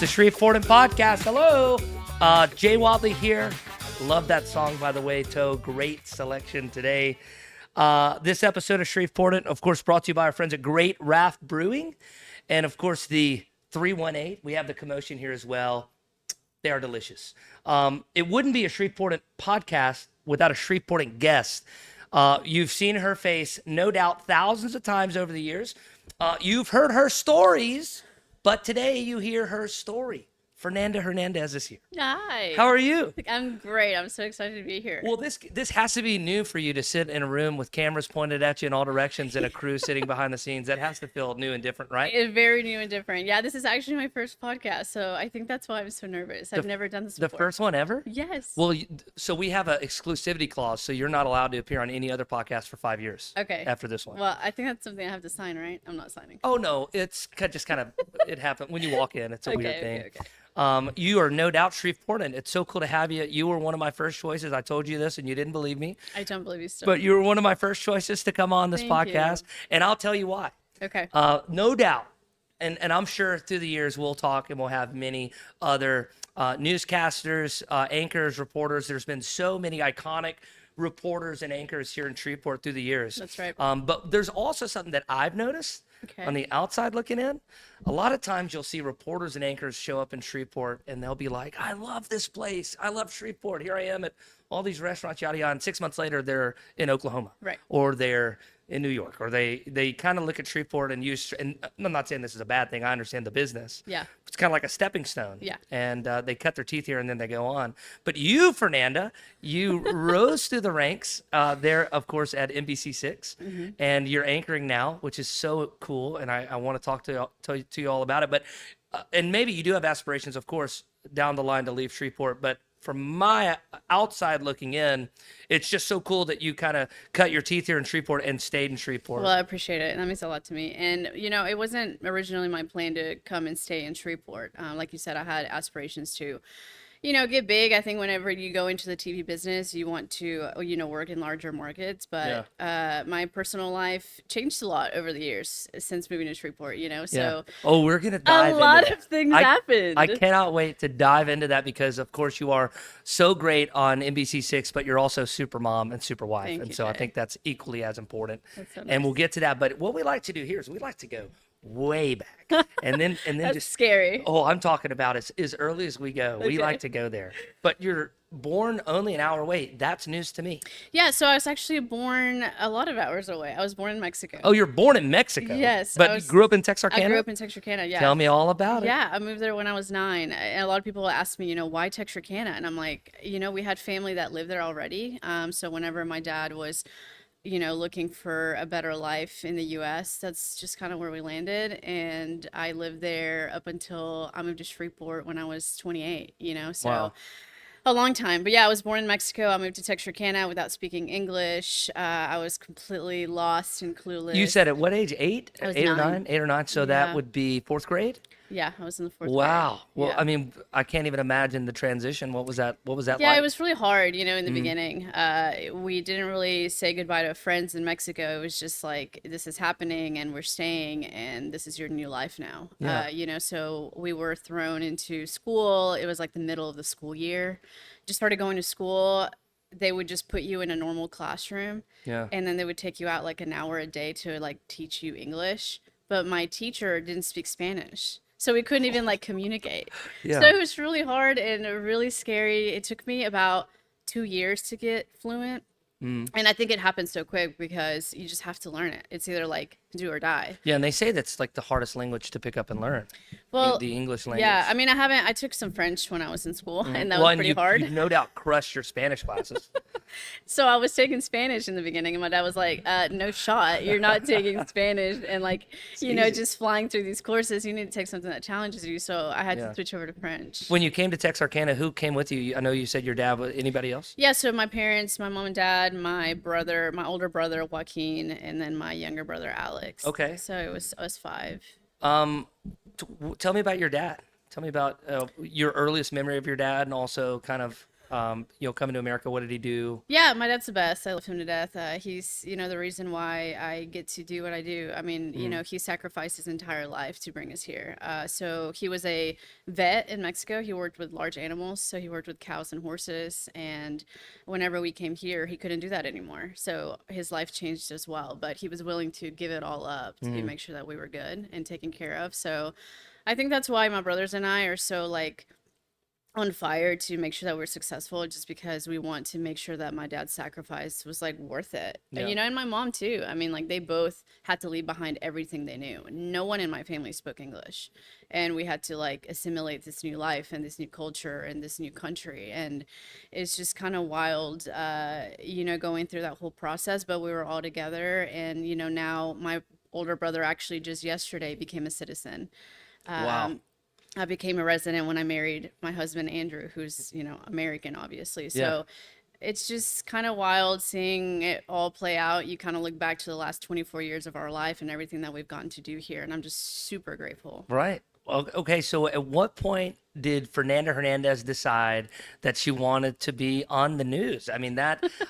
It's the Shreveportant podcast. Hello. Jay Wadley here. Love that song, by the way, Toe. Great selection today. This episode of Shreveportant, of course, brought to you by our friends at Great Raft Brewing. And, of course, the 318. We have the commotion here as well. They are delicious. It wouldn't be a Shreveportant podcast without a Shreveportant guest. You've seen her face, no doubt, thousands of times over the years. You've heard her stories, but today you hear her story. Fernanda Hernandez is here. Hi. How are you? I'm great. I'm so excited to be here. Well, this has to be new for you to sit in a room with cameras pointed at you in all directions and a crew sitting behind the scenes. That has to feel new and different, right? It's very new and different. Yeah, this is actually my first podcast, so I think that's why I'm so nervous. I've never done this before. The first one ever? Yes. Well, so we have an exclusivity clause, so you're not allowed to appear on any other podcast for 5 years. Okay. After this one. Well, I think that's something I have to sign, right? I'm not signing. Oh, no, it's just kind of, it happened when you walk in. It's a weird thing. Okay. You are no doubt Shreveportant. It's so cool to have you. You were one of my first choices. I told you this and you didn't believe me. I don't believe you still. But you were one of my first choices to come on this Thank podcast. you. And I'll tell you why. Okay. No doubt. And I'm sure through the years we'll talk and we'll have many other newscasters, anchors, reporters. There's been so many iconic reporters and anchors here in Shreveport through the years. That's right. But there's also something that I've noticed. Okay. On the outside looking in, a lot of times you'll see reporters and anchors show up in Shreveport and they'll be like, I love this place. I love Shreveport. Here I am at all these restaurants, yada, yada. And 6 months later, they're in Oklahoma. Right. Or they're in New York. Or they kind of look at Shreveport and use, and I'm not saying this is a bad thing. I understand the business. Yeah. It's kind of like a stepping stone. Yeah. And they cut their teeth here and then they go on. But you, Fernanda, you rose through the ranks there, of course, at NBC6. Mm-hmm. And you're anchoring now, which is so cool. And I want to talk to you all about it. But and maybe you do have aspirations, of course, down the line to leave Shreveport. But from my outside looking in, it's just so cool that you kind of cut your teeth here in Shreveport and stayed in Shreveport. Well, I appreciate it. That means a lot to me. And, it wasn't originally my plan to come and stay in Shreveport. Like you said, I had aspirations to, get big. I think whenever you go into the TV business, you want to, work in larger markets. But my personal life changed a lot over the years since moving to Shreveport, so Oh, we're going to dive into lot that. of things happened. I cannot wait to dive into that because, of course, you are so great on NBC6, but you're also super mom and super wife. Thank and you, so I Jay. think that's equally as important. That's so And nice. we'll get to that. But what we like to do here is we like to go way back. And then That's just scary. Oh, I'm talking about as early as we go. We Okay. like to go there. But you're born only an hour away. That's news to me. Yeah, so I was actually born a lot of hours away. I was born in Mexico. Oh, you're born in Mexico. Yes, But I you was- grew up in Texarkana? I grew up in Texarkana, yeah. Tell me all about it. Yeah, I moved there when I was 9. And a lot of people ask me, why Texarkana? And I'm like, we had family that lived there already. So whenever my dad was, looking for a better life in the U.S., that's just kind of where we landed. And I lived there up until I moved to Shreveport when I was 28, so. Wow. A long time. But yeah, I was born in Mexico. I moved to Texarkana without speaking English. I was completely lost and clueless. You said at what age? 8? I was 8 or 9. 9? 8 or 9. So Yeah. that would be 4th grade? Yeah, I was in the 4th Wow. grade. Well, Yeah. I mean, I can't even imagine the transition. What was that Yeah, like? it was really hard, in Mm-hmm. the beginning. We didn't really say goodbye to friends in Mexico. It was just like, this is happening and we're staying and this is your new life now. Yeah. So we were thrown into school. It was like the middle of the school year. Just started going to school. They would just put you in a normal classroom. Yeah. And then they would take you out like an hour a day to like teach you English. But my teacher didn't speak Spanish. So we couldn't even like communicate. Yeah. So it was really hard and really scary. It took me about 2 years to get fluent. Mm. And I think it happened so quick because you just have to learn it. It's either like do or die. Yeah, and they say that's like the hardest language to pick up and learn. Well, the English language. yeah, I mean, I took some French when I was in school and that Well, was and pretty you, hard. You no doubt crushed your Spanish classes. So I was taking Spanish in the beginning, and my dad was like, no shot. You're not taking Spanish. And like, easy. just flying through these courses, you need to take something that challenges you. So I had Yeah. to switch over to French. When you came to Texarkana, who came with you? I know you said your dad, but anybody else? Yeah, so my parents, my mom and dad, my brother, my older brother, Joaquin, and then my younger brother, Alex. Okay. So it was us 5. Tell me about your dad. Tell me about your earliest memory of your dad and also kind of Coming to America? What did he do? Yeah, my dad's the best. I love him to death. He's, the reason why I get to do what I do. I mean, he sacrificed his entire life to bring us here. So he was a vet in Mexico. He worked with large animals. So he worked with cows and horses. And whenever we came here, he couldn't do that anymore. So his life changed as well. But he was willing to give it all up to make sure that we were good and taken care of. So I think that's why my brothers and I are so like on fire to make sure that we're successful, just because we want to make sure that my dad's sacrifice was like worth it. Yeah. And my mom too. I mean, like they both had to leave behind everything they knew. No one in my family spoke English, and we had to like assimilate this new life and this new culture and this new country. And it's just kind of wild, going through that whole process. But we were all together, and now my older brother actually just yesterday became a citizen. Wow. I became a resident when I married my husband, Andrew, who's, American, obviously. So Yeah. it's just kind of wild seeing it all play out. You kind of look back to the last 24 years of our life and everything that we've gotten to do here. And I'm just super grateful. Right. Okay. So at what point did Fernanda Hernandez decide that she wanted to be on the news? I mean,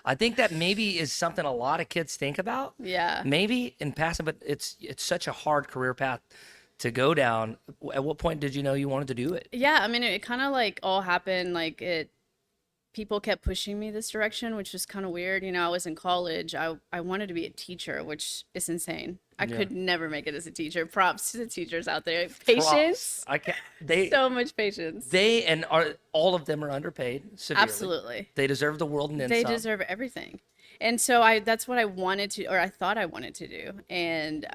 I think that maybe is something a lot of kids think about. Yeah. Maybe in passing, but it's such a hard career path to go down. At what point did you know you wanted to do it? Yeah. I mean, it kind of like all happened. Like people kept pushing me this direction, which was kind of weird. I was in college. I wanted to be a teacher, which is insane. I could never make it as a teacher. Props to the teachers out there. Patience. Props. I can't. So much patience. All of them are underpaid severely. Absolutely. They deserve the world and then They some. deserve everything. And so that's what I wanted to, or I thought I wanted to do. And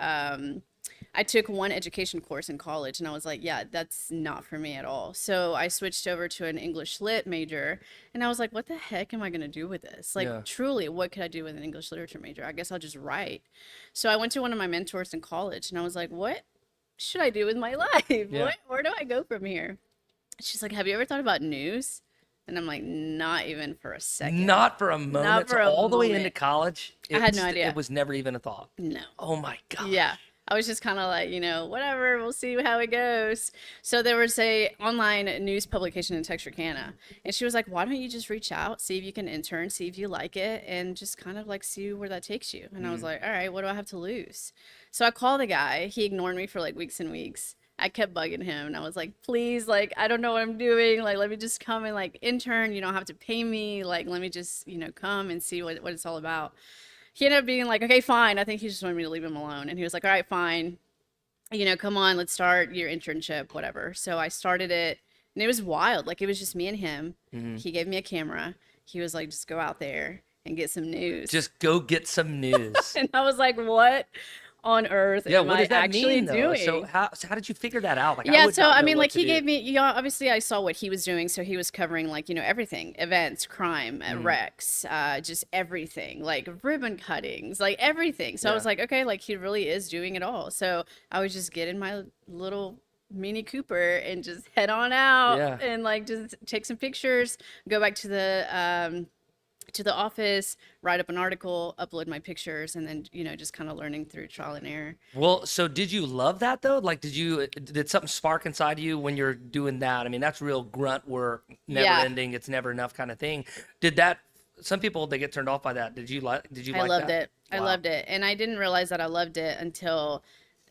I took one education course in college, and I was like, yeah, that's not for me at all. So I switched over to an English lit major, and I was like, what the heck am I going to do with this? Like, Yeah. truly, what could I do with an English literature major? I guess I'll just write. So I went to one of my mentors in college, and I was like, what should I do with my life? Yeah. Where do I go from here? She's like, have you ever thought about news? And I'm like, not even for a second. Not for a moment. Not for So a all the way into moment. college. I had no idea. It was never even a thought. No. Oh my God. Yeah. I was just kind of like, whatever, we'll see how it goes. So there was a online news publication in Texarkana, and she was like, why don't you just reach out, see if you can intern, see if you like it, and just kind of like see where that takes you. And I was like, all right, what do I have to lose? So I called the guy. He ignored me for like weeks and weeks. I kept bugging him, and I was like, please, like, I don't know what I'm doing. Like, let me just come and like intern. You don't have to pay me. Like, let me just, come and see what it's all about. He ended up being like, okay, fine. I think he just wanted me to leave him alone. And he was like, all right, fine. Come on, let's start your internship, whatever. So I started it, and it was wild. Like, it was just me and him. He gave me a camera. He was like, just go out there and get some news. Just go get some news. And I was like, what on earth Yeah, am what I does that actually mean, though? doing? So how did you figure that out? Like, Yeah, would so not I know mean, what like to he do. gave me, obviously I saw what he was doing, so he was covering like, everything, events, crime, wrecks, just everything, like ribbon cuttings, like everything. So I was Yeah. like, okay, like he really is doing it all. So I would just get in my little Mini Cooper and just head on out Yeah. and like just take some pictures, go back to the office, write up an article, upload my pictures, and then, just kind of learning through trial and error. Well, so did you love that though? Like, did something spark inside you when you're doing that? I mean, that's real grunt work, never Yeah. ending, it's never enough kind of thing. Some people, they get turned off by that. Did you like I loved that? it. I Wow. loved it. And I didn't realize that I loved it until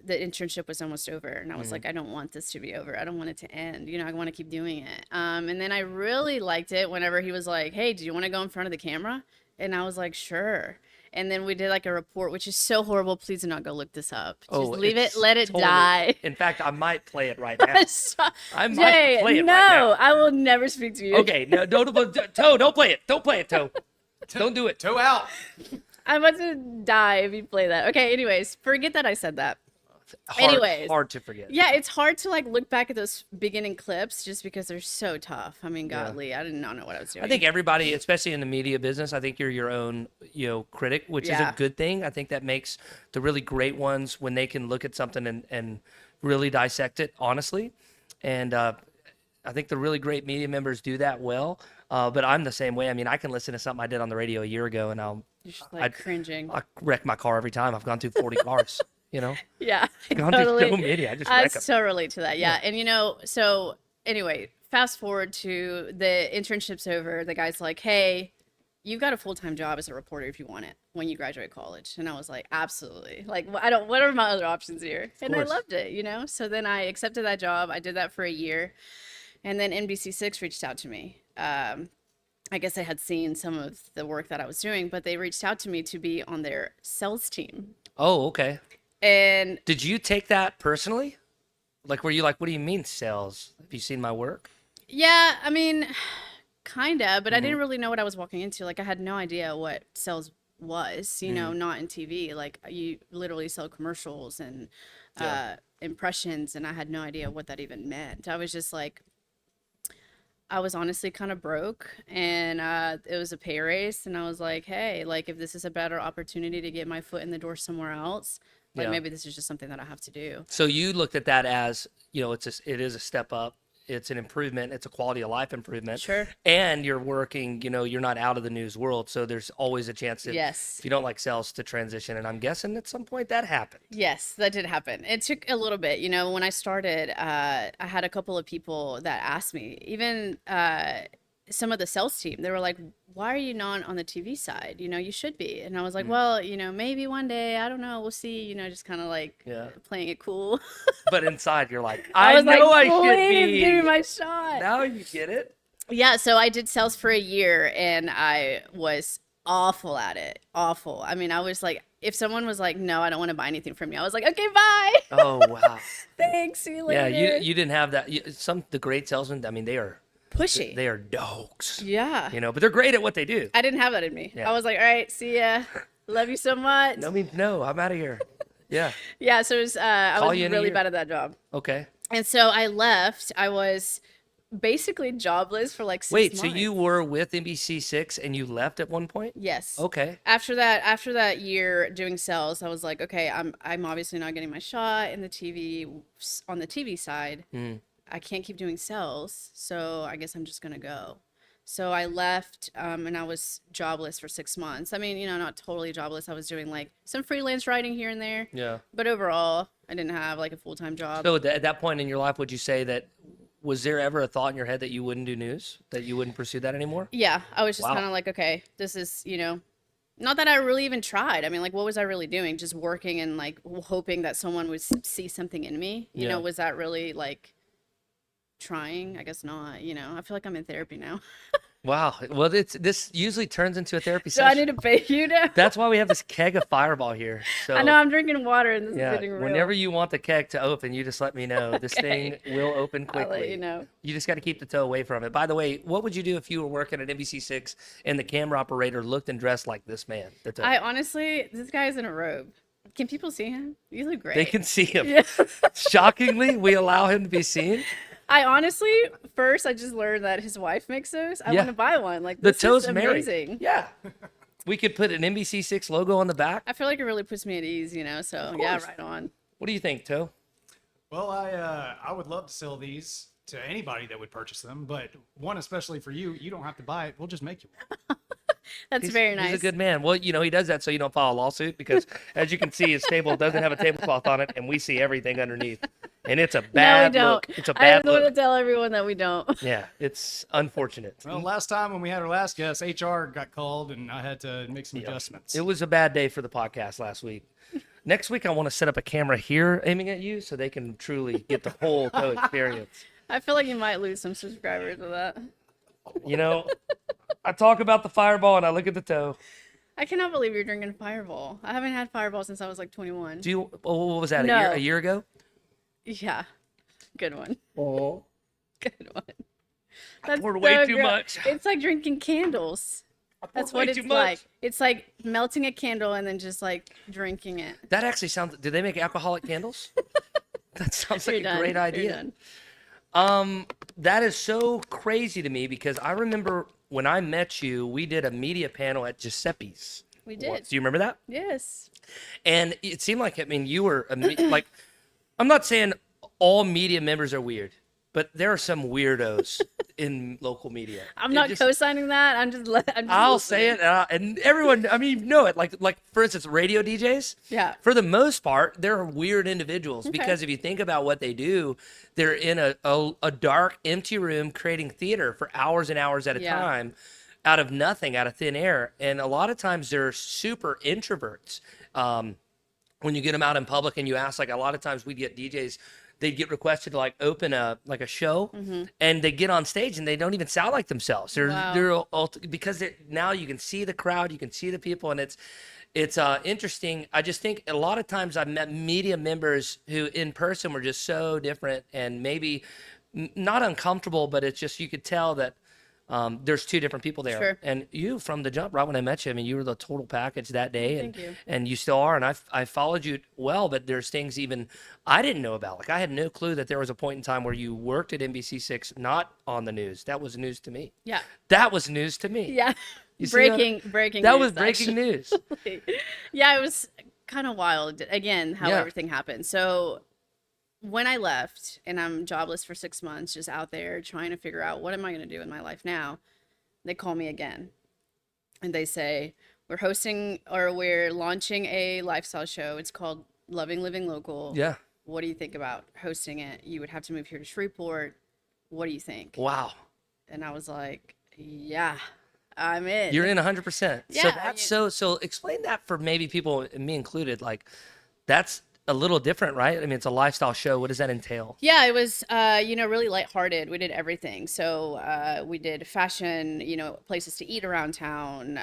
the internship was almost over. And I was like, I don't want this to be over. I don't want it to end. I want to keep doing it. And then I really liked it whenever he was like, hey, do you want to go in front of the camera? And I was like, sure. And then we did like a report, which is so horrible. Please do not go look this up. Just leave it, it's let it totally- die. In fact, I might play it right now. Stop. I might Jay, play it no, right now. I will never speak to you. Okay, no, Toe, don't play it. Don't play it, Toe. Don't do it. Toe out. I'm about to die if you play that. Okay, anyways, forget that I said that. Anyways. Hard to forget. Yeah, it's hard to like look back at those beginning clips just because they're so tough. I mean, godly, I did not know what I was doing. I think everybody, especially in the media business, I think you're your own, critic, which is a Yeah. good thing. I think that makes the really great ones when they can look at something and really dissect it honestly. And I think the really great media members do that well. But I'm the same way. I mean, I can listen to something I did on the radio a year ago, and You're just like cringing. I wreck my car every time. I've gone through 40 cars. Yeah, I've gone through so many. I just I wreck 'em. so relate to that. Yeah, and so anyway, fast forward to the internship's over. The guy's like, "Hey, you've got a full-time job as a reporter if you want it when you graduate college." And I was like, absolutely. Like, I don't, what are my other options here? And I loved it, you know? So then I accepted that job. I did that for a year. And then NBC6 reached out to me. I guess they had seen some of the work that I was doing, but they reached out to me to be on their sales team. Oh, okay. And did you take that personally? Like, were you like, what do you mean sales? Have you seen my work? yeah, I mean, kinda, but I didn't really know what I was walking into. Like, I had no idea what sales was, you know, not in TV. Like, you literally sell commercials and impressions, and I had no idea what that even meant. I was just like, I was honestly kind of broke, and it was a pay raise, and I was like, hey, like, if this is a better opportunity to get my foot in the door somewhere else, like, maybe this is just something that I have to do. So you looked at that as, you know, it is a step up. It's an improvement. It's a quality of life improvement. Sure. And you're working, you know, you're not out of the news world. So there's always a chance that Yes. if you don't like sales to transition. And I'm guessing at some point that happened. Yes, that did happen. It took a little bit. You know, when I started, I had a couple of people that asked me, even some of the sales team, they were like, why are you not on the TV side? You know, you should be. And I was like, well, you know, maybe one day, I don't know, we'll see, you know, just kind of like playing it cool. But inside you're like, I was know like, I should please be. give me my shot. Now you get it. Yeah, so I did sales for a year, and I was awful at it. Awful. I mean, I was like, if someone was like, no, I don't want to buy anything from you, I was like, okay, bye. Oh, wow. Thanks, see you later. Yeah, you didn't have that. The great salesmen, I mean, they are pushy. They are dogs. Yeah. You know, but they're great at what they do. I didn't have that in me. Yeah. I was like, all right, see ya. Love you so much. No, I'm out of here. Yeah. Yeah, so it was, I Call was you in a really year. bad at that job. Okay. And so I left. I was basically jobless for like 6 months. Wait, so you were with NBC6 and you left at one point? Yes. Okay. After that year doing sales, I was like, okay, I'm obviously not getting my shot in the TV on the TV side. I can't keep doing sales, so I guess I'm just gonna go. So I left, and I was jobless for 6 months. I mean, you know, not totally jobless. I was doing like some freelance writing here and there. Yeah. But overall, I didn't have like a full-time job. So at that point in your life, would you say that, was there ever a thought in your head that you wouldn't do news, that you wouldn't pursue that anymore? Yeah, I was just Wow. kind of like, okay, this is, you know, not that I really even tried. I mean, like, what was I really doing? Just working and like hoping that someone would see something in me. You know, was that really like trying? I guess not. You know, I feel like I'm in therapy now. Wow. Well, this usually turns into a therapy So I session. need to pay you now. That's why we have this keg of Fireball here. So I know I'm drinking water and this is yeah, getting real. whenever you want the keg to open, you just let me know. This thing will open I'll quickly. let you know. You just got to keep the toe away from it. By the way, what would you do if you were working at NBC6 and the camera operator looked and dressed like this man? I honestly, this guy's in a robe. Can people see him? You look great. They can see him. Yeah. Shockingly, we allow him to be seen. I honestly, first, I just learned that his wife makes those. I want to buy one. Like, The this toe's is married. amazing. Yeah. We could put an NBC6 logo on the back. I feel like it really puts me at ease, you know? So, yeah, right on. What do you think, Toe? Well, I would love to sell these to anybody that would purchase them, but one especially for you, you don't have to buy it. We'll just make you one. That's very nice. He's a good man. Well, you know, he does that so you don't file a lawsuit because, as you can see, his table doesn't have a tablecloth on it, and we see everything underneath. And it's a bad no, we don't. look. It's a I bad just want to look. tell everyone that we don't. Yeah, it's unfortunate. Well, last time when we had our last guest, HR got called and I had to make some Yeah. adjustments. It was a bad day for the podcast last week. Next week, I want to set up a camera here aiming at you so they can truly get the whole Toe experience. I feel like you might lose some subscribers with that. You know, I talk about the Fireball and I look at the Toe. I cannot believe you're drinking Fireball. I haven't had Fireball since I was like 21. Do you? Oh, what was that? No. A year ago? Yeah. Good one. Oh, Good one. I poured way too much. It's like drinking candles. That's way what it's too much. like. It's like melting a candle and then just like drinking it. That actually sounds. Do they make alcoholic candles? That sounds like You're a done. great You're idea. done. That is so crazy to me because I remember when I met you, we did a media panel at Giuseppe's. We did. Do you remember that? Yes. And it seemed like, I mean, you were like, I'm not saying all media members are weird, but there are some weirdos in local media. I'm It not just- co-signing that. I'm just I'll say listening. it, and everyone. I mean, you know it. Like for instance, radio DJs. Yeah. For the most part, they're weird individuals Okay. because if you think about what they do, they're in a dark, empty room creating theater for hours and hours at a Yeah. time, out of nothing, out of thin air, and a lot of times they're super introverts. When you get them out in public and you ask, like a lot of times we get DJs, they get requested to like open a show, and they get on stage and they don't even sound like themselves. Wow. Because now you can see the crowd, you can see the people, and it's interesting. I just think a lot of times I've met media members who in person were just so different and maybe not uncomfortable, but it's just you could tell that there's two different people there. Sure. And you, from the jump, right when I met you, I mean, you were the total package that day. Thank you. And you still are. And I followed you well, but there's things even I didn't know about. Like, I had no clue that there was a point in time where you worked at NBC6, not on the news. That was news to me. Yeah. That was news to me. Yeah. You see breaking That news, was breaking actually. news. Yeah, it was kind of wild again how Yeah. everything happened. So when I left and I'm jobless for 6 months, just out there trying to figure out what am I going to do in my life now, they call me again and they say, we're launching a lifestyle show. It's called Loving Living Local. Yeah. What do you think about hosting it? You would have to move here to Shreveport. What do you think? Wow. And I was like, yeah, I'm in. You're in 100%. So Yeah, that's so explain that for maybe people, and me included, like that's a little different, right? I mean, it's a lifestyle show. What does that entail? Yeah, it was, really lighthearted. We did everything. So we did fashion, places to eat around town,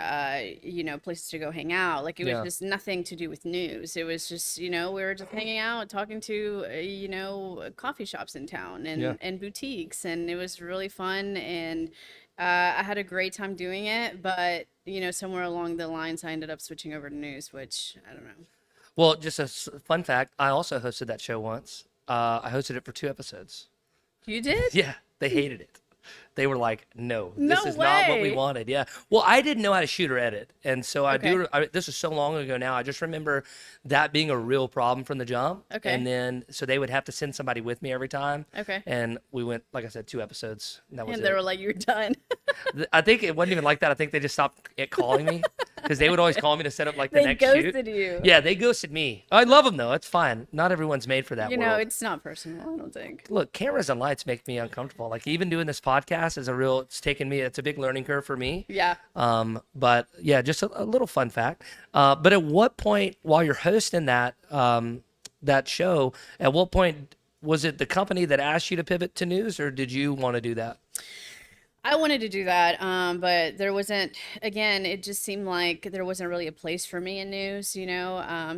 places to go hang out. Like it was Yeah. just nothing to do with news. It was just, we were just hanging out, talking to, coffee shops in town and, Yeah. and boutiques. And it was really fun. And I had a great time doing it. But, somewhere along the lines, I ended up switching over to news, which I don't know. Well, just a fun fact, I also hosted that show once. I hosted it for 2 episodes. You did? Yeah, they hated it. They were like, "No, No this is not what we way. wanted." Yeah. Well, I didn't know how to shoot or edit, and so Okay. this was so long ago now. I just remember that being a real problem from the jump. Okay. And then so they would have to send somebody with me every time. Okay. And we went, like I said, 2 episodes. And that was And it. they were like, you're done. I think it wasn't even like that. I think they just stopped calling me because they would always call me to set up like the They next shoot. ghosted you. Yeah, they ghosted me. I love them though. It's fine. Not everyone's made for that You know, world. it's not personal, I don't think. Look, cameras and lights make me uncomfortable. Like even doing this podcast is it's a big learning curve for me. Yeah. But yeah, just a little fun fact. But at what point while you're hosting that show, at what point was it the company that asked you to pivot to news, or did you want to do that? I wanted to do that, but there wasn't, again, it just seemed like there wasn't really a place for me in news,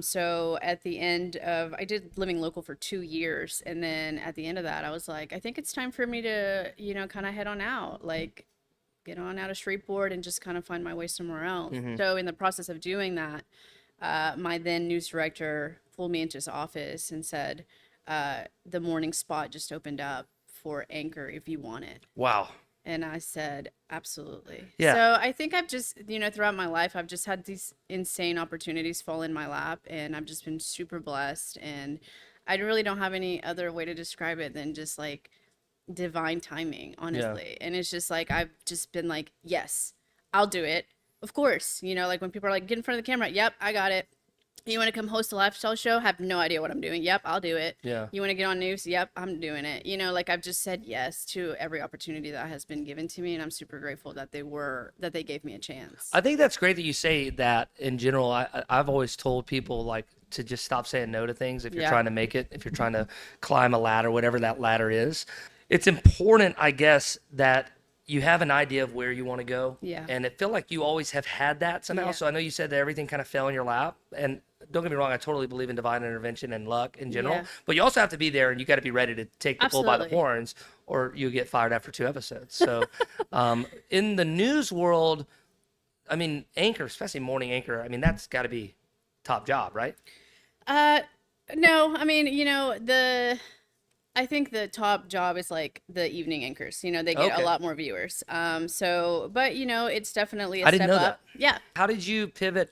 So at the end I did Living Local for 2 years. And then at the end of that, I was like, I think it's time for me to, kind of head on out, like get on out of Shreveport and just kind of find my way somewhere else. So in the process of doing that, my then news director pulled me into his office and said, the morning spot just opened up for Anchor if you want it. Wow. And I said, absolutely. Yeah. So I think I've just, throughout my life, I've just had these insane opportunities fall in my lap, and I've just been super blessed. And I really don't have any other way to describe it than just like divine timing, honestly. And it's just like, I've just been like, yes, I'll do it. Of course, like when people are like, get in front of the camera. Yep, I got it. You want to come host a lifestyle show? Have no idea what I'm doing. Yep, I'll do it. Yeah. You want to get on news? Yep, I'm doing it. Like I've just said yes to every opportunity that has been given to me, and I'm super grateful that they gave me a chance. I think that's great that you say that in general. I've always told people like to just stop saying no to things if you're Yeah. trying to make it, if you're trying to climb a ladder, whatever that ladder is. It's important, I guess, that you have an idea of where you want to go. Yeah. And I feel like you always have had that somehow. Yeah. So I know you said that everything kind of fell in your lap. And don't get me wrong, I totally believe in divine intervention and luck in general. Yeah. But you also have to be there, and you got to be ready to take the bull by the Absolutely. horns, or you get fired after 2 episodes. So in the news world, I mean, anchor, especially morning anchor, I mean, that's got to be top job, right? No, I mean, I think the top job is like the evening anchors. They get Okay. a lot more viewers. But it's definitely a I didn't step know up. Yeah. How did you pivot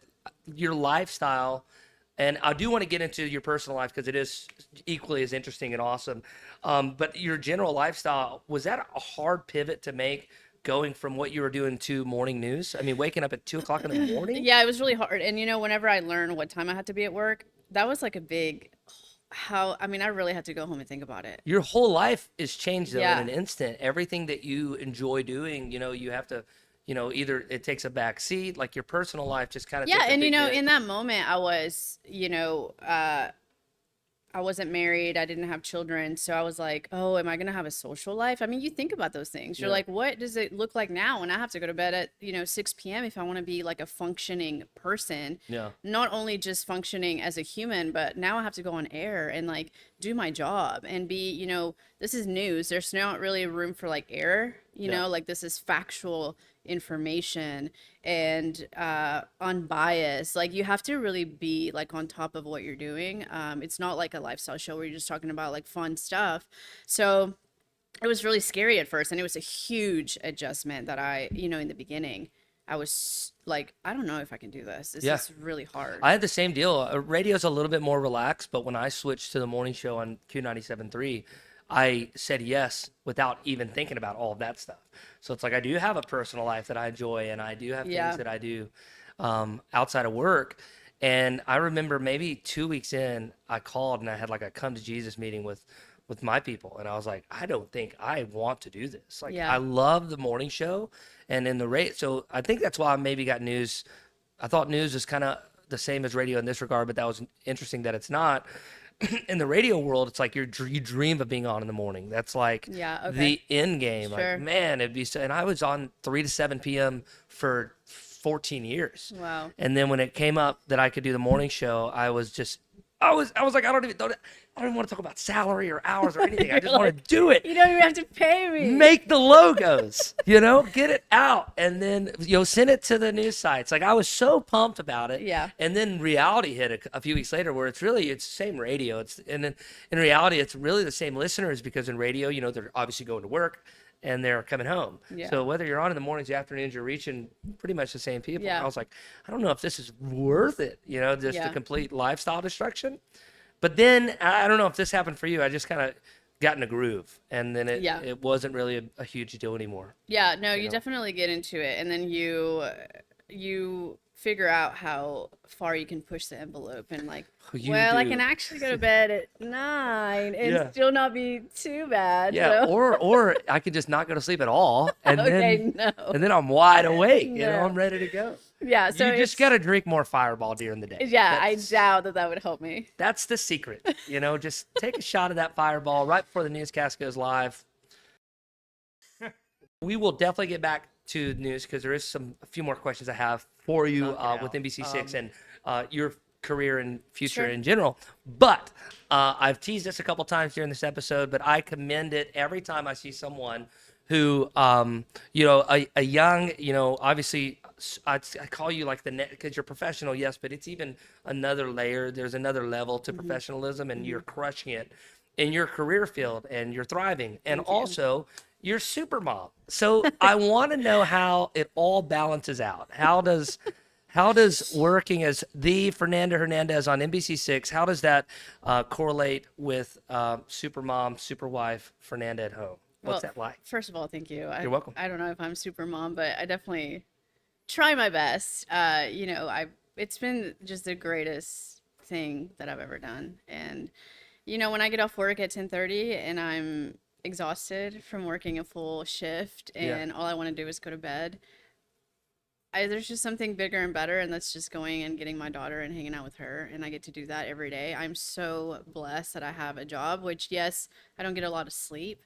your lifestyle And I do want to get into your personal life because it is equally as interesting and awesome. But your general lifestyle, was that a hard pivot to make going from what you were doing to morning news? I mean, waking up at 2 o'clock in the morning? Yeah, it was really hard. And whenever I learned what time I had to be at work, that was like a big I mean, I really had to go home and think about it. Your whole life is changed though in Yeah. an instant. Everything that you enjoy doing, you have to, either it takes a back seat, like your personal life just kind of Yeah, takes a and big hit. in that moment I was, I wasn't married, I didn't have children, so I was like, "Oh, am I gonna have a social life?" I mean, you think about those things. You're Yeah. like, "What does it look like now when I have to go to bed at 6 p.m. if I want to be like a functioning person, Yeah. not only just functioning as a human, but now I have to go on air and like do my job and be, this is news. There's not really room for like error, Yeah. like this is factual information and unbiased. Like you have to really be like on top of what you're doing. It's not like a lifestyle show where you're just talking about like fun stuff. So it was really scary at first, and it was a huge adjustment that in the beginning I was like, I don't know if I can do this. This Yeah. is really hard. I had the same deal. Radio's a little bit more relaxed, but when I switched to the morning show on Q97.3, I said yes without even thinking about all of that stuff. So it's like I do have a personal life that I enjoy, and I do have Yeah. things that I do outside of work. And I remember maybe 2 weeks in, I called and I had like a come to Jesus meeting with my people, and I was like, I don't think I want to do this. Like Yeah. I love the morning show, and in the rate. So I think that's why I maybe got news. I thought news is kind of the same as radio in this regard, but that was interesting that it's not. In the radio world, it's like you dream of being on in the morning. That's like Yeah, okay. the end game. Sure. Like, man, it'd be so. And I was on 3 to 7 p.m. for 14 years. Wow. And then when it came up that I could do the morning show, I was like, I don't even want to talk about salary or hours or anything. I just want to do it. You don't even have to pay me. Make the logos, get it out, and then send it to the news sites. Like I was so pumped about it. Yeah. And then reality hit a few weeks later, where it's the same radio. And then in reality, it's really the same listeners, because in radio, they're obviously going to work and they're coming home. Yeah. So whether you're on in the mornings, the afternoons, you're reaching pretty much the same people. Yeah. I was like, I don't know if this is worth it. Just Yeah. the complete lifestyle destruction. But then I don't know if this happened for you. I just kind of got in a groove, and then it wasn't really a huge deal anymore. Yeah, no, you know? definitely get into it, and then you figure out how far you can push the envelope, and like, You I do. can actually go to bed at 9 and Yeah. still not be too bad. Yeah, so. or I could just not go to sleep at all, and Okay, then no. and then I'm wide awake. No. I'm ready to go. Yeah, so you just it's- got to drink more Fireball during the day. Yeah, That's- I doubt that would help me. That's the secret. Just take a shot of that Fireball right before the newscast goes live. We will definitely get back to news because there is a few more questions I have for you Knock it with out. NBC6 and your career and future Sure. in general. But I've teased this a couple times during this episode, but I commend it every time I see someone who, a young, obviously I call you like because you're professional, yes, but it's even another layer. There's another level to professionalism, and you're crushing it in your career field, and you're thriving. And also, you're super mom. So I want to know how it all balances out. How does working as the Fernanda Hernandez on NBC6, how does that correlate with super mom, super wife Fernanda at home? What's Well, that like? First of all, thank you. You're welcome. I don't know if I'm super mom, but I definitely try my best. It's been just the greatest thing that I've ever done. And when I get off work at 10:30 and I'm exhausted from working a full shift and all I want to do is go to bed, there's just something bigger and better, and that's just going and getting my daughter and hanging out with her, and I get to do that every day. I'm so blessed that I have a job, which, yes, I don't get a lot of sleep,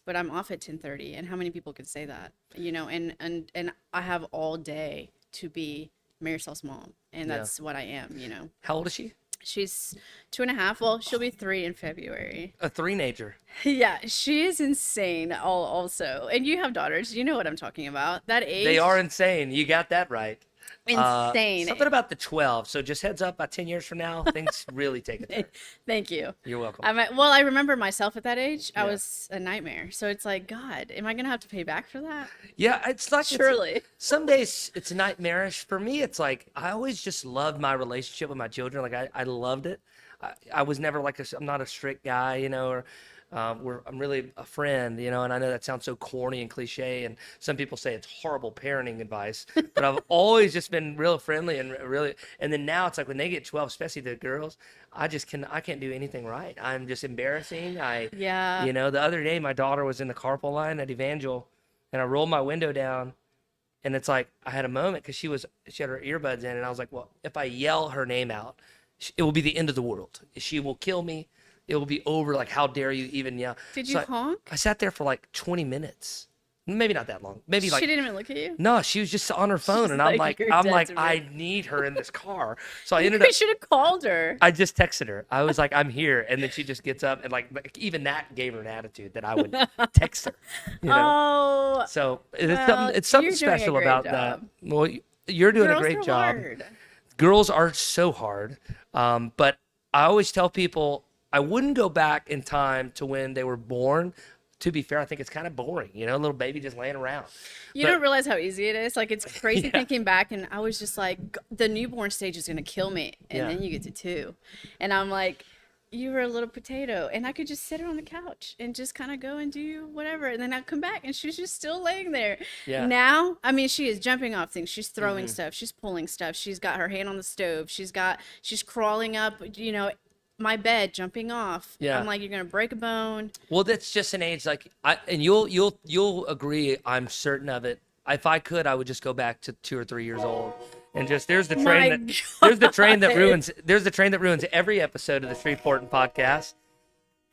but I'm off at 10:30, and how many people could say that? And I have all day to be Marisol's mom, and that's what I am. How old is she? She's 2.5. Well, she'll be 3 in February. A three-nager. Yeah, she is insane. Also, and you have daughters. You know what I'm talking about. That age. They are insane. You got that right. Insane. Something about the 12. So just heads up, about 10 years from now, things really take a turn. Thank you. You're welcome. Well, I remember myself at that age. I Yeah. was a nightmare. So it's like, God, am I gonna have to pay back for that? Yeah, it's like Surely. some days it's nightmarish. For me, it's like I always just loved my relationship with my children. Like I loved it. I was never like I'm not a strict guy, you know, or I'm really a friend, you know. And I know that sounds so corny and cliche, and some people say it's horrible parenting advice. But I've always just been real friendly and really. And then now it's like when they get 12, especially the girls, I can't do anything right. I'm just embarrassing. Yeah. You know, the other day my daughter was in the carpool line at Evangel, and I rolled my window down, and it's like I had a moment because she had her earbuds in, and I was like, well, if I yell her name out, it will be the end of the world. She will kill me. It will be over. Like, how dare you even yell? Did you honk? I sat there for like 20 minutes. Maybe not that long. Maybe like She didn't even look at you? no, she was just on her phone, She's and I'm like, like, "You're dead to me." I need her in this car. So I You ended up. should have called her. I just texted her. I was like, I'm here, and then she just gets up, and like even that gave her an attitude that I would text her. You know. Oh, So well, it's something you're doing a special great about job. that. Well, you're doing a girls great are job. hard. Girls are so hard, but I always tell people I wouldn't go back in time to when they were born. To be fair, I think it's kind of boring, you know, a little baby just laying around. You But- don't realize how easy it is. Like, it's crazy Yeah. thinking back, and I was just like, the newborn stage is gonna kill me, and Yeah. then you get to 2, and I'm like, you were a little potato, and I could just sit her on the couch and just kind of go and do whatever, and then I'd come back, and she's just still laying there. Yeah. Now, I mean, she is jumping off things. She's throwing Mm-hmm. stuff. She's pulling stuff. She's got her hand on the stove. She's crawling up, you know, my bed, jumping off. Yeah. I'm like, you're gonna break a bone. Well, that's just an age like and you'll agree. I'm certain of it. If I could, I would just go back to 2 or 3 years old, and just there's the train My that there's the train that God. ruins every episode of the Shreveportant podcast.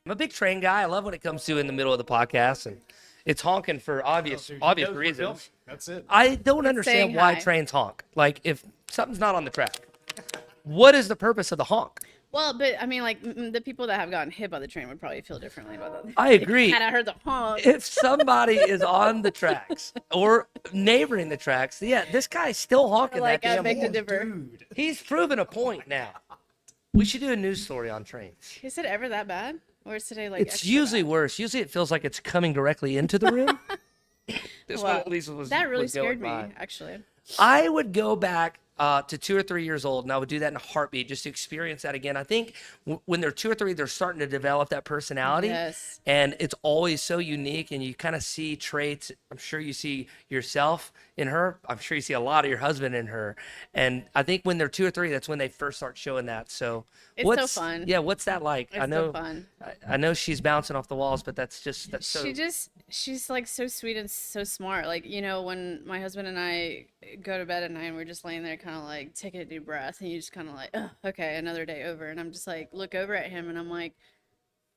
I'm a big train guy. I love when it comes to in the middle of the podcast, and it's honking for obvious Dude, he knows we're reasons. filming. That's it. I don't understand saying why hi. trains honk. Like if something's not on the track, what is the purpose of the honk? Well, but I mean, like the people that have gotten hit by the train would probably feel differently about that. I agree. Had I heard the honk, If somebody is on the tracks or neighboring the tracks, yeah, this guy's still honking like that I damn beg to horn. differ. Dude. He's proven a point now. We should do a news story on trains. Is it ever that bad, or is today like? It's extra usually bad? worse. Usually it feels like it's coming directly into the room. This one Wow. at least was That really was going scared me, by. actually. I would go back to 2 or 3 years old, and I would do that in a heartbeat just to experience that again. I think when they're 2 or 3, they're starting to develop that personality, Yes. and it's always so unique. And you kind of see traits. I'm sure you see yourself in her. I'm sure you see a lot of your husband in her. And I think when they're 2 or 3, that's when they first start showing that. So It's so fun. Yeah, what's that like? It's I know. so fun. I know she's bouncing off the walls, but that's so. She's like so sweet and so smart. Like, you know, when my husband and I go to bed at night and we're just laying there kind of like taking a deep breath, and you just kind of like, oh, okay, another day over. And I'm just like, look over at him and I'm like,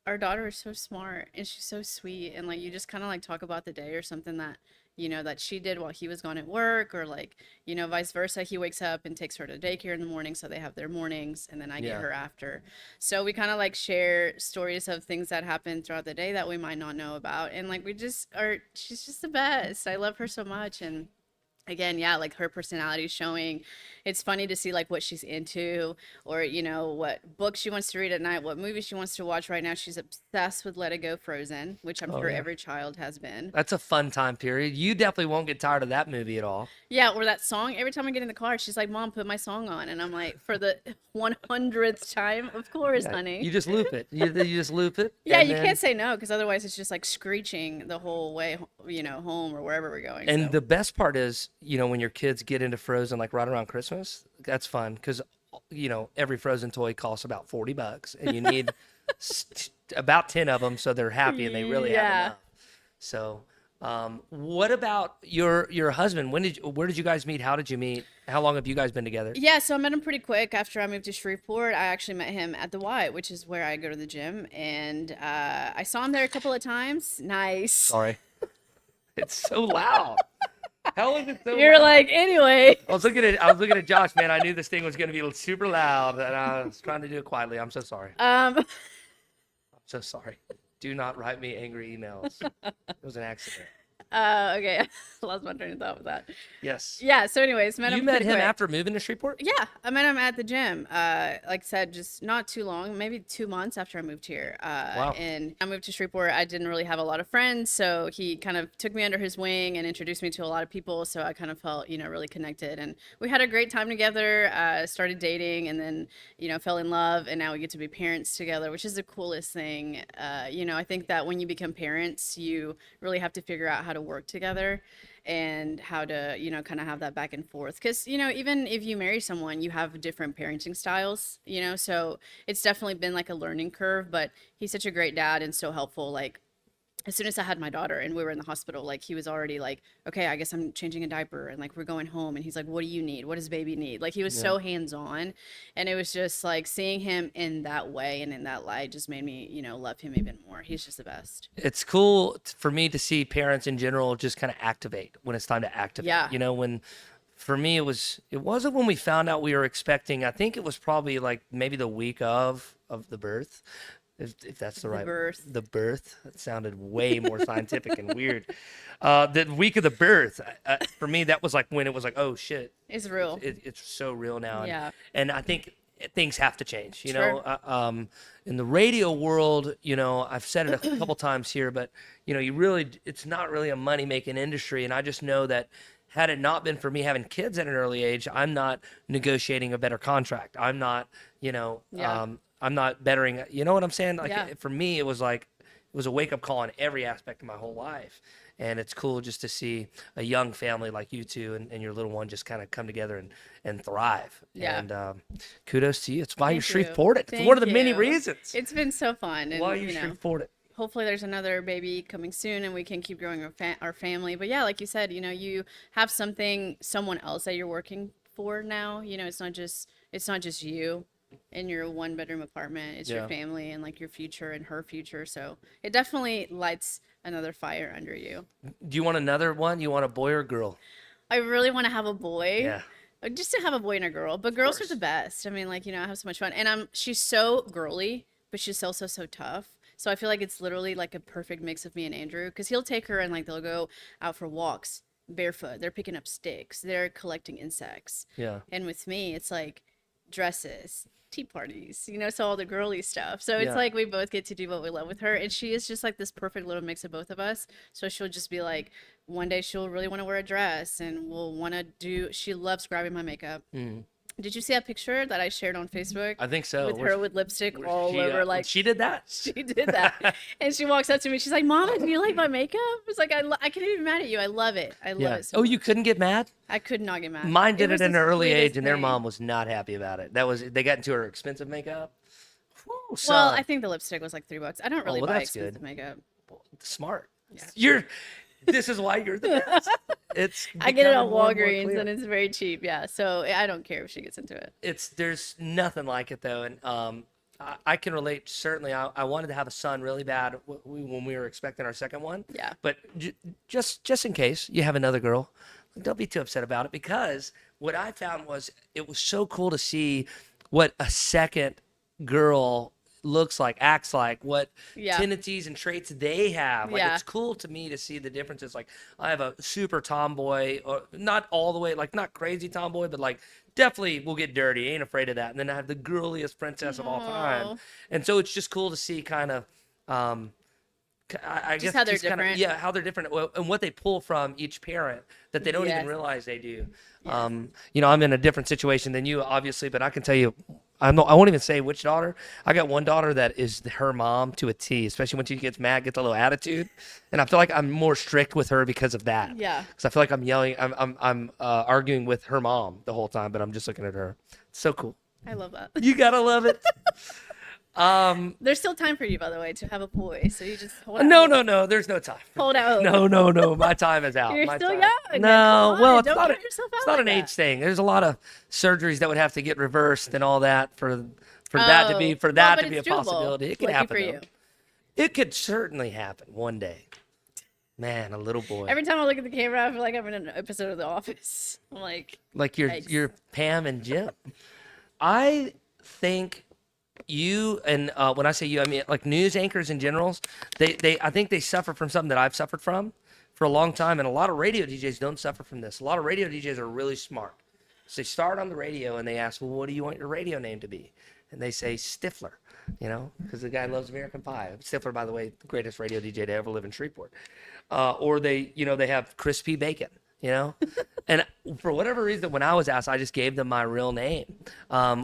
our daughter is so smart and she's so sweet. And like, you just kind of like talk about the day or something that, you know, that she did while he was gone at work, or like, you know, vice versa. He wakes up and takes her to daycare in the morning, so they have their mornings, and then I Yeah. get her after. So we kind of like share stories of things that happen throughout the day that we might not know about. And like, she's just the best. I love her so much. And again, yeah, like her personality showing. It's funny to see like what she's into, or you know, what books she wants to read at night, what movies she wants to watch. Right now she's obsessed with Let It Go Frozen, which I'm sure yeah. every child has been. That's a fun time period. You definitely won't get tired of that movie at all. Yeah, or that song. Every time I get in the car, she's like, Mom, put my song on. And I'm like, for the 100th time, of course, honey. You just loop it. You just loop it. Yeah, and you then- can't say no, because otherwise it's just like screeching the whole way, you know, home or wherever we're going. And so. the best part is, you know, when your kids get into Frozen, like right around Christmas, that's fun because, you know, every Frozen toy costs about $40, and you need about 10 of them so they're happy and they really have Yeah. enough. So, what about your husband? Where did you guys meet? How did you meet? How long have you guys been together? Yeah, so I met him pretty quick after I moved to Shreveport. I actually met him at the Y, which is where I go to the gym, and I saw him there a couple of times. Nice. Sorry, it's so loud. How is it so You're loud? like, anyway. I was looking at Josh, man. I knew this thing was going to be super loud, and I was trying to do it quietly. I'm so sorry. I'm so sorry. Do not write me angry emails. It was an accident. Okay. Lost my train of thought with that. Yes. Yeah. So, anyways, met You him met pretty him quick. after moving to Shreveport? Yeah, I met him at the gym. Like I said, just not too long, maybe 2 months after I moved here. Wow. And I moved to Shreveport. I didn't really have a lot of friends, so he kind of took me under his wing and introduced me to a lot of people. So I kind of felt, really connected, and we had a great time together. Started dating, and then, fell in love, and now we get to be parents together, which is the coolest thing. I think that when you become parents, you really have to figure out how to work together and how to kind of have that back and forth, because even if you marry someone, you have different parenting styles, so it's definitely been like a learning curve, but he's such a great dad and so helpful. Like, as soon as I had my daughter and we were in the hospital, like, he was already like, okay, I guess I'm changing a diaper, and like we're going home, and he's like, what do you need? What does baby need? Like, he was so hands-on, and it was just like seeing him in that way and in that light just made me, love him even more. He's just the best. It's cool for me to see parents in general just kind of activate when it's time to activate. Yeah. When for me it wasn't when we found out we were expecting. I think it was probably like maybe the week of the birth. If that's the right birth. The birth. That sounded way more scientific and weird. The week of the birth, for me, that was like when it was like, oh shit, It's real. it's so real now. Yeah. And I think things have to change. Sure. In the radio world, I've said it a couple times here, but it's not really a money making industry. And I just know that had it not been for me having kids at an early age, I'm not negotiating a better contract. I'm not, I'm not bettering. You know what I'm saying? Like, Yeah. for me, it was a wake up call in every aspect of my whole life. And it's cool just to see a young family like you two and your little one just kind of come together and thrive. Yeah. And kudos to you. It's why you're Thank you. Shreveportant. It's Thank one of the many you. reasons It's been so fun, and why you're Shreveportant. hopefully there's another baby coming soon, and we can keep growing our family. But yeah, like you said, you have someone else that you're working for now. It's not just you in your one bedroom apartment. It's Yeah. your family and like your future and her future. So it definitely lights another fire under you. Do you want another one? You want a boy or a girl? I really want to have a boy. Yeah. Just to have a boy and a girl, but girls are course. the best. I mean, like, I have so much fun, and she's so girly, but she's also so tough. So I feel like it's literally like a perfect mix of me and Andrew, because he'll take her and like they'll go out for walks barefoot. They're picking up sticks. They're collecting insects. Yeah. And with me, it's like dresses, tea parties, so all the girly stuff. So it's Yeah. like we both get to do what we love with her. And she is just like this perfect little mix of both of us. So she'll just be like, one day she'll really want to wear a dress, and she loves grabbing my makeup. Did you see a picture that I shared on Facebook? I think so. With her with lipstick Where all over, like, she did that. she did that. And she walks up to me. She's like, Mama, do you like my makeup? It's like, I can't even be mad at you. I love it. I love Yeah. it so Oh, much. you couldn't get mad? I could not get mad. Mine did it was at an the early age, sweetest and their thing. mom was not happy about it. They got into her expensive makeup. Whew, Well, son. I think the lipstick was like $3. I don't really well, buy that's good. expensive makeup. Smart. This is why you're the best. It's I get it becoming at more and more Walgreens, clear. and it's very cheap. Yeah, so I don't care if she gets into it. There's nothing like it though, and I can relate. Certainly, I wanted to have a son really bad when we were expecting our second one. Yeah. But just in case you have another girl, don't be too upset about it, because what I found was it was so cool to see what a second girl looks like, acts like, what Yeah. tendencies and traits they have. Like, Yeah. it's cool to me to see the differences. Like, I have a super tomboy, or not all the way, like, not crazy tomboy, but like definitely will get dirty, ain't afraid of that. And then I have the girliest princess of all time. Aw. And so it's just cool to see kind of I guess how they're just kind of, different. yeah, how they're different, and what they pull from each parent that they don't even Yes. realize they do. I'm in a different situation than you, obviously, but I can tell you, I won't even say which daughter. I got one daughter that is her mom to a T, especially when she gets mad, gets a little attitude, and I feel like I'm more strict with her because of that. Yeah. Because I feel like I'm yelling, I'm arguing with her mom the whole time, but I'm just looking at her. It's so cool. I love that. You gotta love it. There's still time for you, by the way, to have a boy. So you just hold out. No, there's no time. Hold out. No, my time is out. You're My still time. young. No, Come well, on, it's don't not count yourself out it's not like an age that. thing. There's a lot of surgeries that would have to get reversed and all that for that to be but a it's doable. possibility. It could Lucky happen. for though. you. It could certainly happen one day. Man, a little boy. Every time I look at the camera, I feel like I'm in an episode of The Office. I'm like, Like Yikes. you're Pam and Jim. I think you, and when I say you, I mean like news anchors in general. I think they suffer from something that I've suffered from for a long time, and a lot of radio DJs don't suffer from this. A lot of radio DJs are really smart. So they start on the radio and they ask, well, what do you want your radio name to be? And they say Stifler, because the guy loves American Pie. Stifler, by the way, the greatest radio DJ to ever live in Shreveport. Or they have Crispy Bacon, And for whatever reason, when I was asked, I just gave them my real name,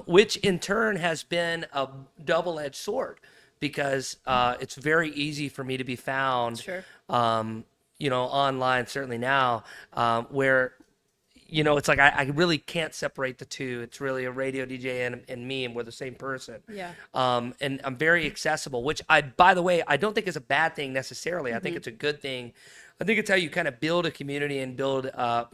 which in turn has been a double-edged sword because it's very easy for me to be found, Sure. Online, certainly now, where it's like I really can't separate the two. It's really a radio DJ and me, and we're the same person. Yeah. And I'm very accessible, which by the way, I don't think is a bad thing necessarily. I think it's a good thing. I think it's how you kind of build a community and build, a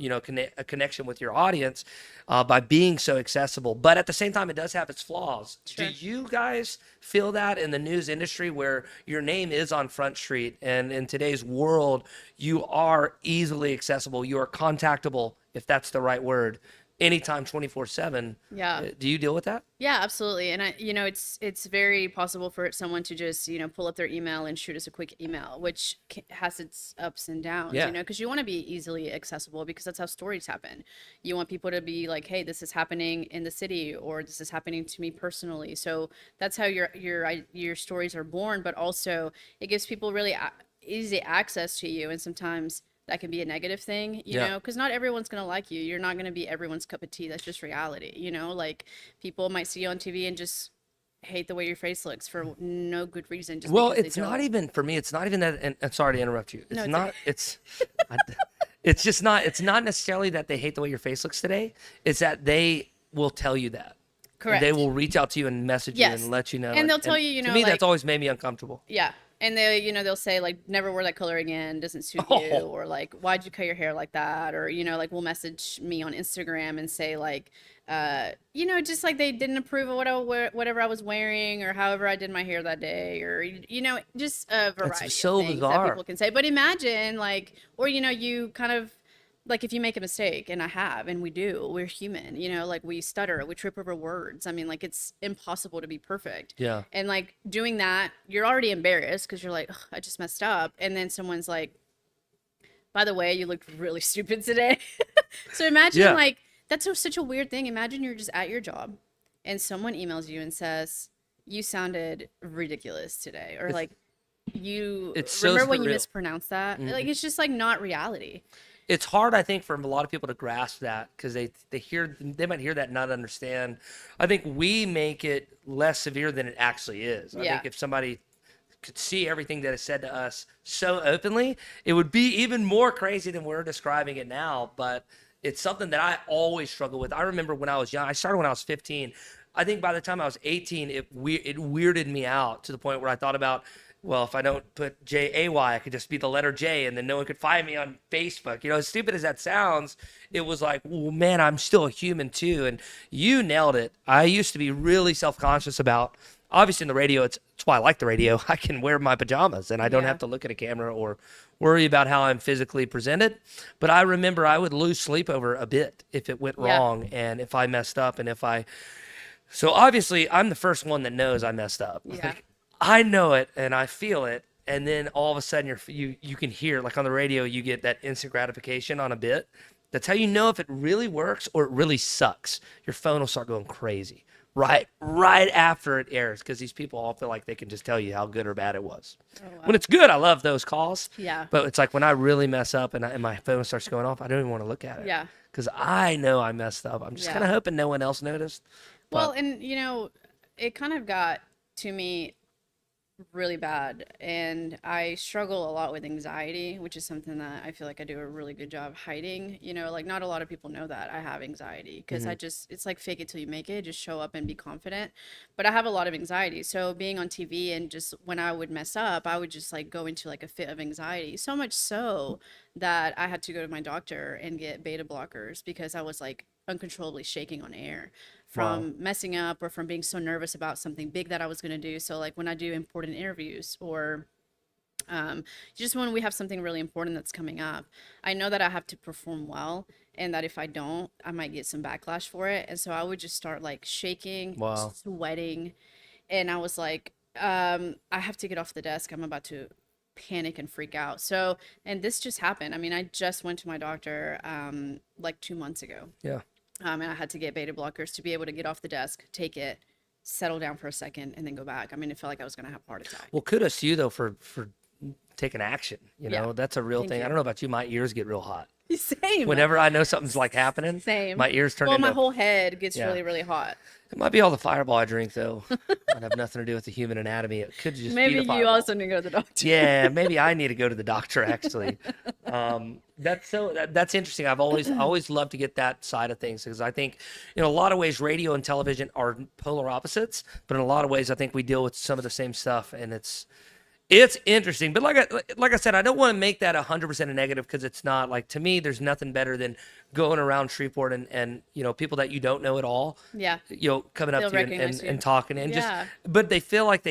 connection with your audience by being so accessible. But at the same time, it does have its flaws. Sure. Do you guys feel that in the news industry where your name is on Front Street and in today's world, you are easily accessible, you are contactable, if that's the right word, anytime 24/7? Yeah. Do you deal with that? Yeah, absolutely. And it's very possible for someone to just, pull up their email and shoot us a quick email, which has its ups and downs, Yeah. because you want to be easily accessible because that's how stories happen. You want people to be like, hey, this is happening in the city or this is happening to me personally. So that's how your stories are born, but also it gives people really easy access to you. And sometimes that can be a negative thing, because not everyone's going to like you. You're not going to be everyone's cup of tea. That's just reality, like people might see you on TV and just hate the way your face looks for no good reason. Just Well, because they it's don't. not even, for me, it's not even that, and sorry to interrupt you. It's No, it's not, okay. it's not necessarily that they hate the way your face looks today. It's that they will tell you that. Correct. They will reach out to you and message Yes. you and let you know. And they'll tell you, to me, like- that's always made me uncomfortable. Yeah. And they'll say like, never wear that color again, doesn't suit you, Oh. or like, why'd you cut your hair like that? Or, like we'll message me on Instagram and say like, just like they didn't approve of whatever I was wearing or however I did my hair that day, or, just a variety so of things bizarre. that people can say. But imagine like, or, you kind of, like if you make a mistake, and I have, and we're human, like we stutter, we trip over words. I mean, like it's impossible to be perfect. Yeah. And like doing that, you're already embarrassed because you're like, "Ugh, I just messed up." And then someone's like, by the way, you looked really stupid today. So imagine Yeah. like, that's such a weird thing. Imagine you're just at your job and someone emails you and says, you sounded ridiculous today. Or like, It's so remember when you surreal. mispronounced that? Like, it's just like not reality. It's hard, I think, for a lot of people to grasp that because they might hear that and not understand. I think we make it less severe than it actually is. I Yeah. think if somebody could see everything that is said to us so openly, it would be even more crazy than we're describing it now. But it's something that I always struggle with. I remember when I was young, I started when I was 15. I think by the time I was 18, it weirded me out to the point where I thought about, well, if I don't put J-A-Y, I could just be the letter J and then no one could find me on Facebook. As stupid as that sounds, it was like, well, man, I'm still a human too. And you nailed it. I used to be really self-conscious about, obviously in the radio, it's why I like the radio. I can wear my pajamas and I don't Yeah. have to look at a camera or worry about how I'm physically presented. But I remember I would lose sleep over a bit if it went Yeah. wrong and if I messed up and so obviously I'm the first one that knows I messed up. Yeah. Like, I know it and I feel it, and then all of a sudden you can hear, like on the radio, you get that instant gratification on a bit. That's how you know if it really works or it really sucks. Your phone will start going crazy right after it airs because these people all feel like they can just tell you how good or bad it was. Oh, wow. When it's good, I love those calls. Yeah. But it's like when I really mess up and my phone starts going off, I don't even want to look at it. Yeah. Because I know I messed up. I'm just Yeah. kind of hoping no one else noticed. Well, and it kind of got to me really bad, and I struggle a lot with anxiety, which is something that I feel like I do a really good job hiding. Like not a lot of people know that I have anxiety because it's like fake it till you make it, just show up and be confident. But I have a lot of anxiety. So being on TV and just when I would mess up, I would just like go into like a fit of anxiety. So much so that I had to go to my doctor and get beta blockers because I was like uncontrollably shaking on air from messing up or from being so nervous about something big that I was going to do. So like when I do important interviews or just when we have something really important that's coming up, I know that I have to perform well and that if I don't, I might get some backlash for it. And so I would just start like shaking, Wow. sweating. And I was like, I have to get off the desk. I'm about to panic and freak out. So, and this just happened. I mean, I just went to my doctor like 2 months ago. Yeah. And I had to get beta blockers to be able to get off the desk, take it, settle down for a second, and then go back. I mean, it felt like I was going to have a heart attack. Well, kudos to you though for taking action. You know, Yeah. that's a real Thank thing. you. I don't know about you, my ears get real hot. Same. Whenever I know something's like happening, Same. my ears turn Well, into. my whole head gets Yeah. really, really hot. It might be all the Fireball I drink though. Might have nothing to do with the human anatomy. It could just be Maybe the you Fireball. also need to go to the doctor. Yeah, maybe I need to go to the doctor actually. That's interesting. I've always loved to get that side of things because I think in a lot of ways radio and television are polar opposites, but in a lot of ways I think we deal with some of the same stuff, and it's interesting. But like I said, I don't want to make that 100% a negative because it's not. Like, to me, there's nothing better than going around Shreveport and you know, people that you don't know at all, Yeah. you know, coming up They'll to you recognize you. and talking and Yeah. just, but they feel like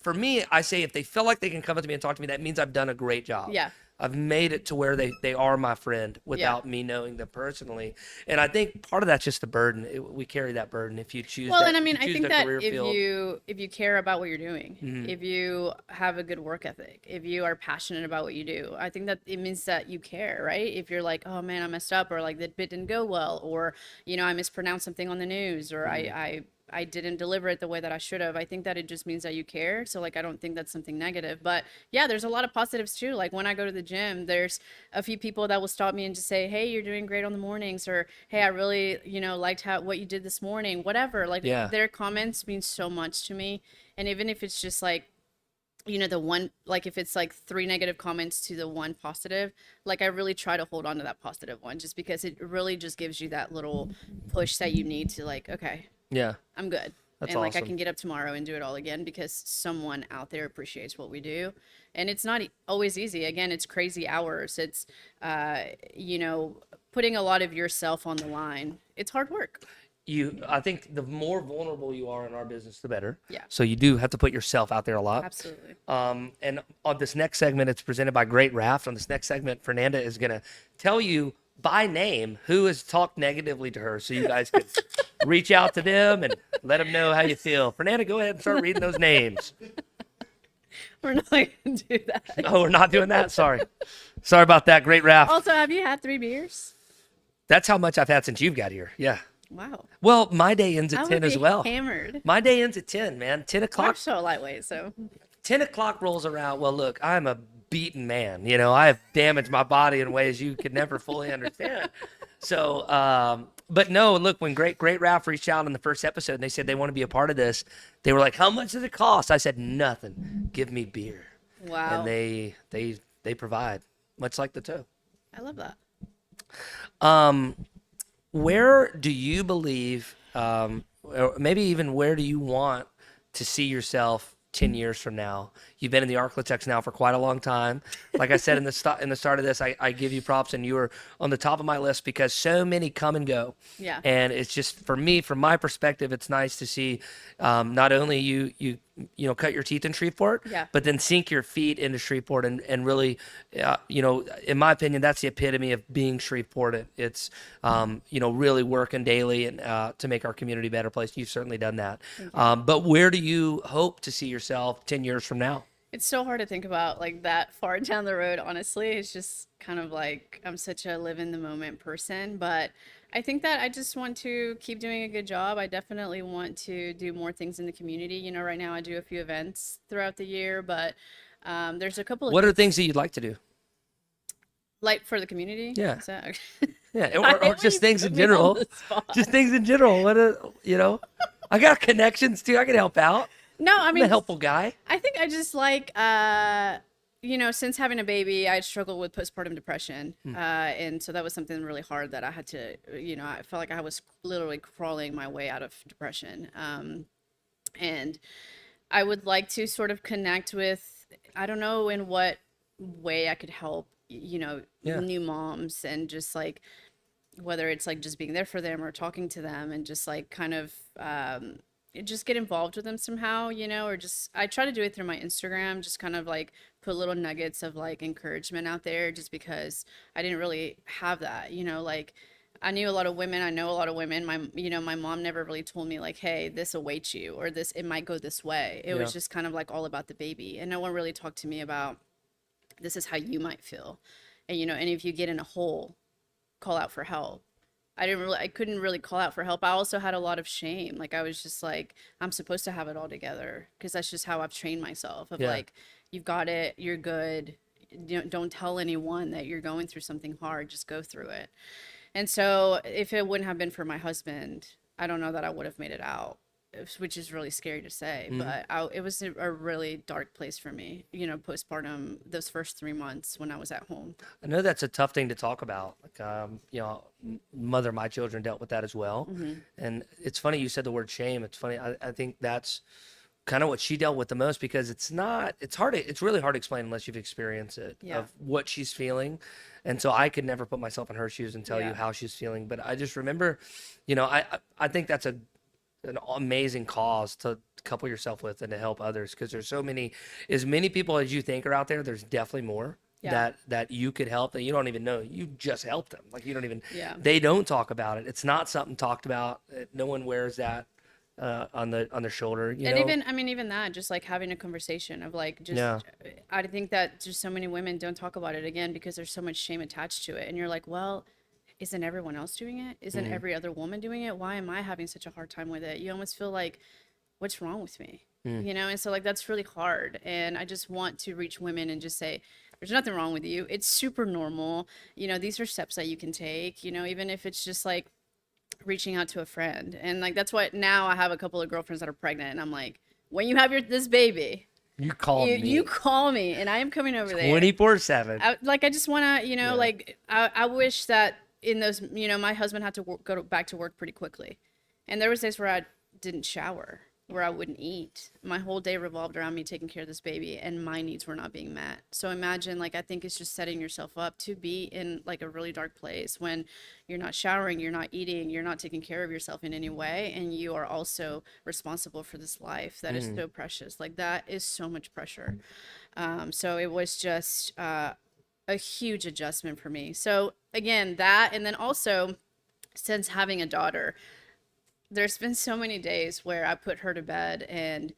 for me, I say if they feel like they can come up to me and talk to me, that means I've done a great job. Yeah. I've made it to where they are my friend without me knowing them personally. And I think part of that's just the burden. We carry that burden if you choose. Well, that, and I mean, if I you choose think the that career field. if you care about what you're doing, Mm-hmm. if you have a good work ethic, if you are passionate about what you do, I think that it means that you care, right? If you're like, oh man, I messed up, or like that bit didn't go well, or you know, I mispronounced something on the news, or Mm-hmm. I didn't deliver it the way that I should have. I think that it just means that you care. So like, I don't think that's something negative, but yeah, there's a lot of positives too. Like when I go to the gym, there's a few people that will stop me and just say, hey, you're doing great on the mornings, or hey, I really, you know, liked what you did this morning, whatever. Like Yeah. their comments mean so much to me. And even if it's just like, you know, the one, like if it's like 3 negative comments to the one positive, like I really try to hold on to that positive one just because it really just gives you that little push that you need to like, okay, Yeah. I'm good. That's And like I awesome. can get up tomorrow and do it all again because someone out there appreciates what we do. And it's not always easy. Again, it's crazy hours. It's you know, putting a lot of yourself on the line. It's hard work. I think the more vulnerable you are in our business, the better. Yeah. So you do have to put yourself out there a lot. Absolutely. And on this next segment, it's presented by Great Raft. On this next segment, Fernanda is going to tell you by name who has talked negatively to her, so you guys can reach out to them and let them know how you feel. Fernanda, go ahead and start reading those names. We're not going to do that. Oh, we're not doing that. Sorry about that. Great Raft. Also, have you had 3 beers? That's how much I've had since you've got here. Yeah. Wow. Well, my day ends I at would 10 as be well. hammered. My day ends at 10, man. 10 I'm o'clock. so lightweight, so 10 o'clock rolls around. Well, look, I'm a beaten man. You know, I have damaged my body in ways you could never fully understand. So, but no, look, when Great Ralph reached out in the first episode and they said they want to be a part of this, they were like, how much does it cost? I said, nothing. Give me beer. wow. And they provide, much like the toe. I love that. Where do you believe, or maybe even where do you want to see yourself 10 years from now? You've been in the Architects now for quite a long time. Like I said in the start of this, I give you props, and you were on the top of my list because so many come and go. Yeah. And it's just, for me, from my perspective, it's nice to see not only you cut your teeth in Shreveport, Yeah. but then sink your feet into Shreveport and really, in my opinion, that's the epitome of being Shreveportant. It's, really working daily and to make our community a better place. You've certainly done that. But where do you hope to see yourself 10 years from now? It's so hard to think about like that far down the road, honestly. It's just kind of like I'm such a live in the moment person, but I think that I just want to keep doing a good job. I definitely want to do more things in the community. You know, right now I do a few events throughout the year, but there's a couple of What are things that you'd like to do? like for the community. Yeah. Is that- Yeah, I hate or when just you things put in me on general. the spot. Just things in general. I got connections too. I can help out. No, I I'm mean, a helpful guy. I think I just like, since having a baby, I struggled with postpartum depression. And so that was something really hard that I had to, I felt like I was literally crawling my way out of depression. And I would like to sort of connect with, I don't know in what way I could help, Yeah. new moms and just like, whether it's like just being there for them or talking to them and just like kind of, just get involved with them somehow, or just I try to do it through my Instagram, just kind of like put little nuggets of like encouragement out there just because I didn't really have that, like I knew a lot of women, I know a lot of women. My mom never really told me like, hey, this awaits you or this, it might go this way. It was Yeah. just kind of like all about the baby. And no one really talked to me about This is how you might feel. And, you know, and if you get in a hole, call out for help. I couldn't really call out for help. I also had a lot of shame. Like I was just like, I'm supposed to have it all together because that's just how I've trained myself of Yeah. like, you've got it, you're good. Don't tell anyone that you're going through something hard, just go through it. And so if it wouldn't have been for my husband, I don't know that I would have made it out, which is really scary to say, but it was a really dark place for me, you know, postpartum, those first 3 months when I was at home. I know that's a tough thing to talk about. Like, you know, mother of my children dealt with that as well. And it's funny you said the word shame. It's funny. I think that's kind of what she dealt with the most because it's really hard to explain unless you've experienced it Yeah. of what she's feeling. And so I could never put myself in her shoes and tell you Yeah. how she's feeling. But I just remember, you know, I think that's an amazing cause to couple yourself with and to help others because there's as many people as you think are out there. There's definitely more Yeah. that you could help that you don't even know. You just helped them. Like you don't even, Yeah. they don't talk about it. It's not something talked about. No one wears that on their shoulder, you And know? even, I mean, even that, just like having a conversation of like, just, Yeah. I think that just so many women don't talk about it again because there's so much shame attached to it. And you're like, well, isn't everyone else doing it? Isn't every other woman doing it? Why am I having such a hard time with it? You almost feel like, what's wrong with me? You know? And so like, that's really hard. And I just want to reach women and just say, there's nothing wrong with you. It's super normal. You know, these are steps that you can take, you know, even if it's just like reaching out to a friend. And like, that's what now I have a couple of girlfriends that are pregnant. And I'm like, when you have this baby, You call me you call me and I am coming over there. 24/7. I just want to, you know, Yeah. like I wish that in those, you know, my husband had to back to work pretty quickly. And there was days where I didn't shower, where I wouldn't eat. My whole day revolved around me taking care of this baby and my needs were not being met. So imagine, like, I think it's just setting yourself up to be in like a really dark place when you're not showering, you're not eating, you're not taking care of yourself in any way. And you are also responsible for this life that is so precious. Like that is so much pressure. So it was just, a huge adjustment for me. So again, that, and then also since having a daughter, there's been so many days where I put her to bed and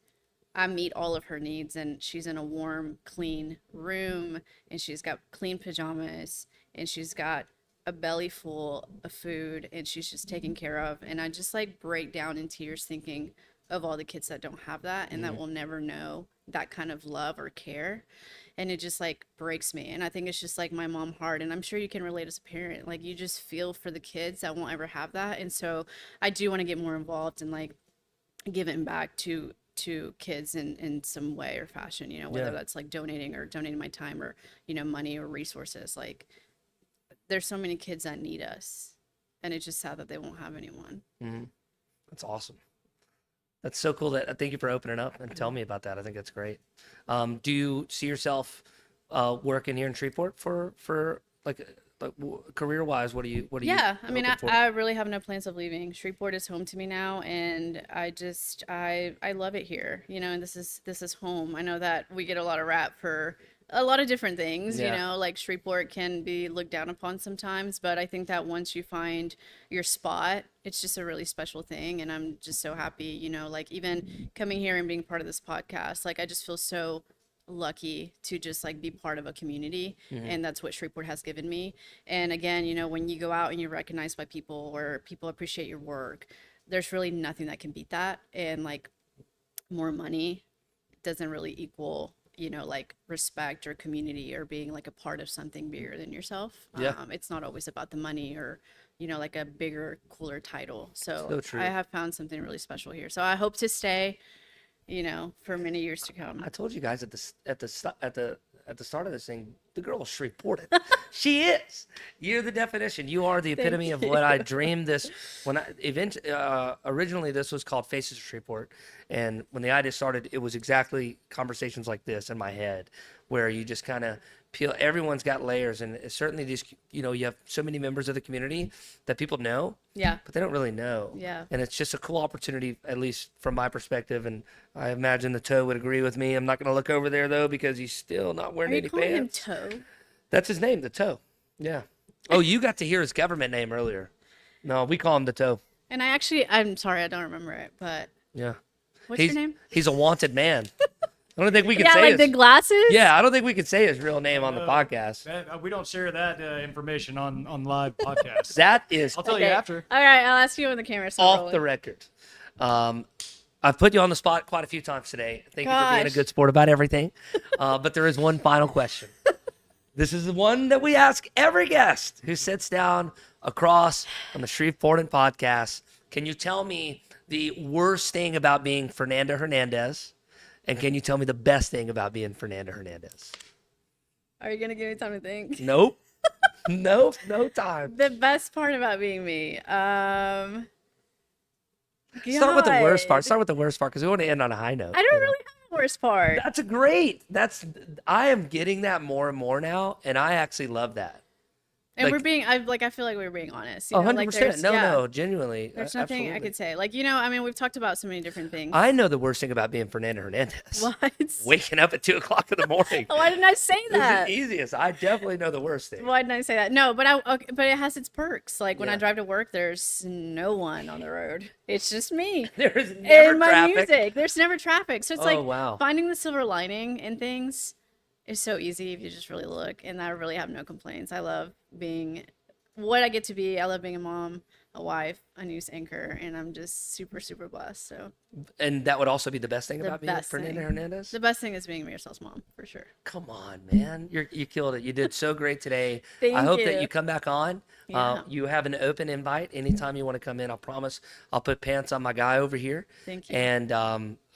I meet all of her needs and she's in a warm, clean room and she's got clean pajamas and she's got a belly full of food and she's just taken care of. And I just like break down in tears thinking of all the kids that don't have that and that will never know that kind of love or care. And it just like breaks me. And I think it's just like my mom heart. And I'm sure you can relate as a parent. Like you just feel for the kids that won't ever have that. And so I do want to get more involved and like giving back to kids in some way or fashion, you know, whether Yeah. that's like donating my time or, you know, money or resources. Like there's so many kids that need us. And it's just sad that they won't have anyone. That's awesome. That's so cool. Thank you for opening up and telling me about that. I think that's great. Do you see yourself working here in Shreveport for career wise? What do you Yeah, I mean, looking for? I really have no plans of leaving. Shreveport is home to me now, and I love it here. You know, and this is home. I know that we get a lot of rap for a lot of different things. Yeah. You know, like Shreveport can be looked down upon sometimes, but I think that once you find your spot, it's just a really special thing, and I'm just so happy. You know, like even coming here and being part of this podcast, like I just feel so lucky to just like be part of a community, and that's what Shreveport has given me. And again, you know, when you go out and you're recognized by people or people appreciate your work, there's really nothing that can beat that. And like more money doesn't really equal, you know, like respect or community or being like a part of something bigger than yourself. Yeah. It's not always about the money or, you know, like a bigger, cooler title. So So true. I have found something really special here. So I hope to stay, you know, for many years to come. I told you guys at the start of this thing, the girl was Shreveportant. She is. You're the definition. You are the epitome of what I dreamed. Originally this was called Faces of Shreveport, and when the idea started, it was exactly conversations like this in my head, where you just kind of peel. Everyone's got layers, and certainly these. You know, you have so many members of the community that people know, Yeah. but they don't really know. Yeah. And it's just a cool opportunity, at least from my perspective. And I imagine the toe would agree with me. I'm not going to look over there though because he's still not wearing Are you any calling him pants. Toe? That's his name, the toe. Yeah. Oh, you got to hear his government name earlier. No, we call him the toe. And I'm sorry, I don't remember it, but Yeah. what's he's, your name? He's a wanted man. I don't think we can Yeah, say like his, the glasses. Yeah, I don't think we could say his real name on the podcast. We don't share that information on live podcasts. That is I'll tell you Okay. after. All right, I'll ask you when the camera's off rolling. the record. I've put you on the spot quite a few times today. Thank you for being a Gosh. good sport about everything. But there is one final question. This is the one that we ask every guest who sits down across on the Shreveportant podcast. Can you tell me the worst thing about being Fernanda Hernandez? And can you tell me the best thing about being Fernanda Hernandez? Are you gonna give me time to think? Nope. Nope. No time. The best part about being me. Start with the worst part. God. Start with the worst part because we want to end on a high note. I don't really have the worst part. That's great. I am getting that more and more now, and I actually love that. And like- we're being, I feel like we're being honest. You know, 100%. like there's, No, genuinely. There's nothing I absolutely. could say. Like, you know, I mean, we've talked about so many different things. I know the worst thing about being Fernanda Hernandez. What? Waking up at 2 o'clock in the morning. Why didn't I say It's that? the easiest. I definitely know the worst thing. Why didn't I say that? No, but but it has its perks. Like when I Yeah. drive to work, there's no one on the road. It's just me. There is never And my traffic. music. There's never traffic. So it's Oh, like wow. finding the silver lining in things is so easy if you just really look. And I really have no complaints. I love being what I get to be. I love being a mom, a wife, a news anchor, and I'm just super, super blessed. So And that would also be the best thing The about being best Fernanda thing. Hernandez? the best thing is being yourself's mom, for sure. Come on, man. You killed it. You did so great today. Thank I hope that you. you come back on. Yeah. You have an open invite anytime you want to come in. I promise I'll put pants on my guy over here. Thank you. And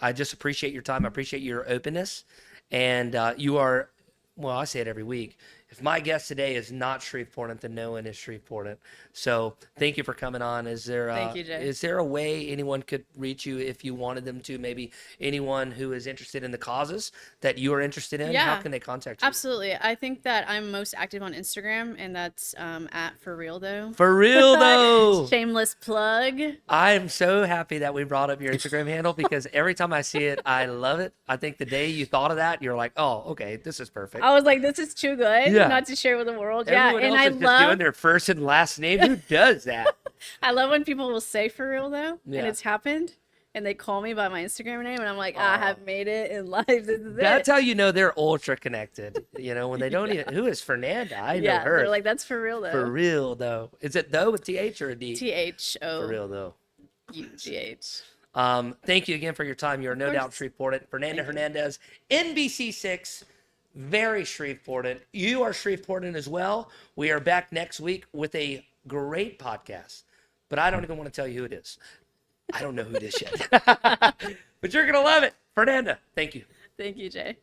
I just appreciate your time. I appreciate your openness. And you are, well, I say it every week. If my guest today is not Shreveportant, then no one is Shreveportant. So thank you for coming on. Is there Thank you, Jay. is there a way anyone could reach you if you wanted them to? Maybe anyone who is interested in the causes that you are interested in? How Yeah. can they contact you? Absolutely. I think that I'm most active on Instagram, and that's at For Real Though. For real though. Shameless plug. I am so happy that we brought up your Instagram handle because every time I see it, I love it. I think the day you thought of that, you're like, oh, okay, this is perfect. I was like, this is too good Yeah. not to share with the world. Everyone yeah, and else I is just doing love their first and last name. Who does that? I love when people will say For Real Though, Yeah. and it's happened, and they call me by my Instagram name, and I'm like, I have made it in life. This is That's it. how you know they're ultra connected. You know, when they don't even, who is Fernanda? I know Yeah, her. they're like, that's For Real Though. For real though. Is it though with TH or a D? For real though. THOUGH. Thank you again for your time. You're no doubt Shreveportant. Fernanda Hernandez, NBC6, very Shreveportant. You are Shreveportant as well. We are back next week with a great podcast, but I don't even want to tell you who it is. I don't know who it is yet. But you're going to love it. Fernanda, thank you. Thank you, Jay.